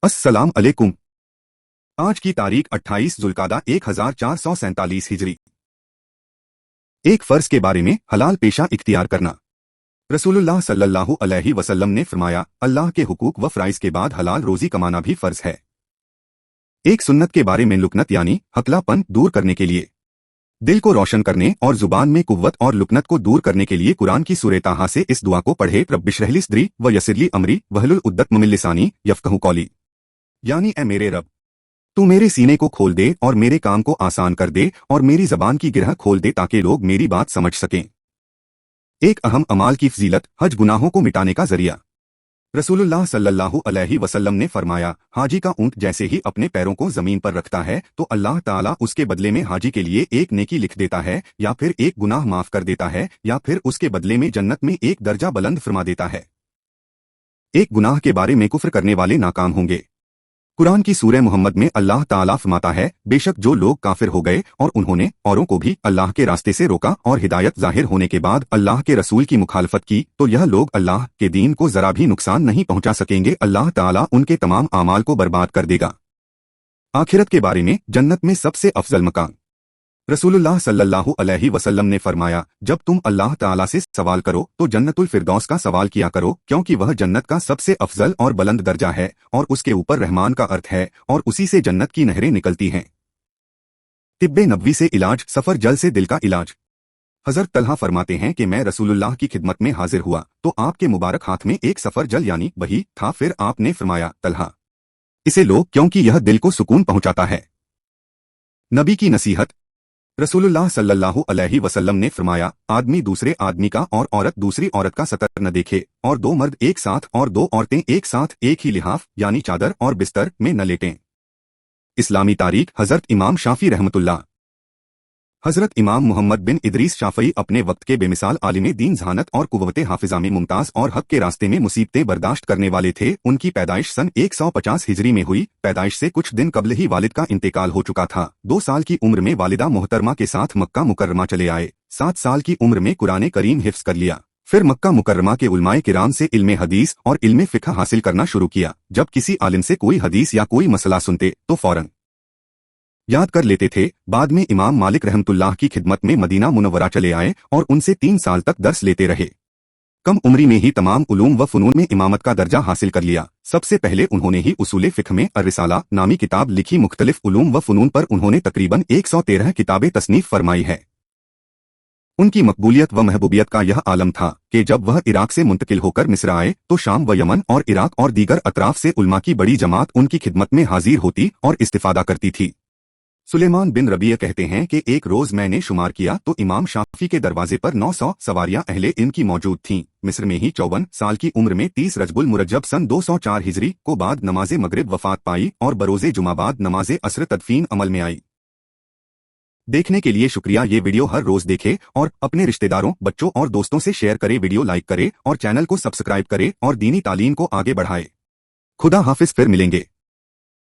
अस्सलाम अलैकुम। आज की तारीख 28 जुल्कादा 1447 हिजरी। एक फर्ज के बारे में हलाल पेशा इख्तियार करना। रसूलुल्लाह सल्लल्लाहु अलैहि वसल्लम ने फरमाया, अल्लाह के हुकूक व फराइज के बाद हलाल रोजी कमाना भी फर्ज है। एक सुन्नत के बारे में लुकनत यानी हकलापन दूर करने के लिए, दिल को रोशन करने और जुबान में कुव्वत और लुकनत को दूर करने के लिए कुरान की सूरह ताहा से इस दुआ को पढ़े, रब्बिशरहली सदरी व यसिरली अमरी वहलुल उद्दत मिन लिसानी यफ्क़हू कौली, यानी ए मेरे रब, तू मेरे सीने को खोल दे और मेरे काम को आसान कर दे और मेरी जबान की गिरह खोल दे ताकि लोग मेरी बात समझ सकें। एक अहम अमाल की फजीलत, हज गुनाहों को मिटाने का जरिया। रसूलुल्लाह सल्लल्लाहु अलैहि वसल्लम ने फरमाया, हाजी का ऊंट जैसे ही अपने पैरों को जमीन पर रखता है तो अल्लाह ताला उसके बदले में हाजी के लिए एक नेकी लिख देता है, या फिर एक गुनाह माफ कर देता है, या फिर उसके बदले में जन्नत में एक दर्जा बुलंद फरमा देता है। एक गुनाह के बारे में कुफ्र करने वाले नाकाम होंगे। कुरान की सूरह मोहम्मद में अल्लाह ताला फरमाता है, बेशक जो लोग काफिर हो गए और उन्होंने औरों को भी अल्लाह के रास्ते से रोका और हिदायत जाहिर होने के बाद अल्लाह के रसूल की मुखालफत की, तो यह लोग अल्लाह के दीन को जरा भी नुकसान नहीं पहुंचा सकेंगे। अल्लाह ताला उनके तमाम आमाल को बर्बाद कर देगा। आखिरत के बारे में जन्नत में सबसे अफजल मकान। रसूलुल्लाह सल्लल्लाहु अलैहि वसल्लम ने फरमाया, जब तुम अल्लाह ताला से सवाल करो तो जन्नतुल फिरदौस का सवाल किया करो, क्योंकि वह जन्नत का सबसे अफजल और बुलंद दर्जा है और उसके ऊपर रहमान का अर्थ है और उसी से जन्नत की नहरें निकलती हैं। तिब्बे नबवी से इलाज, सफर जल से दिल का इलाज। हजरत तलहा फरमाते हैं कि मैं रसूलुल्लाह की खिदमत में हाजिर हुआ तो आपके मुबारक हाथ में एक सफर जल यानी वही था। फिर आपने फरमाया, तलहा, इसे लो क्योंकि यह दिल को सुकून पहुंचाता है। नबी की नसीहत। रसूलुल्लाह सल्लल्लाहु अलैहि वसल्लम ने फरमाया, आदमी दूसरे आदमी का और औरत दूसरी औरत का सतर न देखे, और दो मर्द एक साथ और दो औरतें एक साथ एक ही लिहाफ यानी चादर और बिस्तर में न लेटें। इस्लामी तारीख। हजरत इमाम शाफी रहमतुल्लाह। हजरत इमाम मोहम्मद बिन इदरीस शाफई अपने वक्त के बेमिसाल आलिम दीन, जहानत और कुव्वत हाफिजा में मुमताज और हक के रास्ते में मुसीबतें बर्दाश्त करने वाले थे। उनकी पैदाइश सन 150 हिजरी में हुई। पैदाइश से कुछ दिन कबल ही वालिद का इंतकाल हो चुका था। 2 साल की उम्र में वालिदा मोहतरमा के साथ मक्का मुकर्रमा चले आए। 7 साल की उम्र में कुरान करीम हिफ्ज कर लिया। फिर मक्का मुकर्रमा के उलमाए किराम से इल्मे हदीस और इल्मे फिक्ह हासिल करना शुरू किया। जब किसी आलिम से कोई हदीस या कोई मसला सुनते तो फौरन याद कर लेते थे। बाद में इमाम मालिक रहमतुल्लाह की खिदमत में मदीना मुनव्वरा चले आए और उनसे 3 साल तक दर्स लेते रहे। कम उम्री में ही तमाम उलूम व फनून में इमामत का दर्जा हासिल कर लिया। सबसे पहले उन्होंने ही उसूल फिक्ह में अर्रिसाला नामी किताब लिखी। मुख्तलिफ उलूम व फनून पर उन्होंने तकरीबन 113 किताबें तसनीफ फरमाई है। उनकी मकबूलियत व महबूबियत का यह आलम था कि जब वह इराक से मुंतकिल होकर मिस्र आए तो शाम व यमन और इराक और दीगर अतराफ से उलमा की बड़ी जमात उनकी खिदमत में हाजिर होती और इस्तिफादा करती थी। सुलेमान बिन रबिया कहते हैं कि एक रोज मैंने शुमार किया तो इमाम शाफी के दरवाजे पर 900 सवारियां अहले इल्म की मौजूद थीं। मिस्र में ही 54 साल की उम्र में 30 रजबुल मुरज्जब सन 204 हिजरी को बाद नमाजे मगरिब वफात पाई और बरोजे जुमा बाद नमाजे असर तदफीन अमल में आई। देखने के लिए शुक्रिया। ये वीडियो हर रोज देखे और अपने रिश्तेदारों, बच्चों और दोस्तों से शेयर करे। वीडियो लाइक करे और चैनल को सब्सक्राइब करे और दीनी तालीम को आगे बढ़ाए। खुदा हाफिज। फिर मिलेंगे।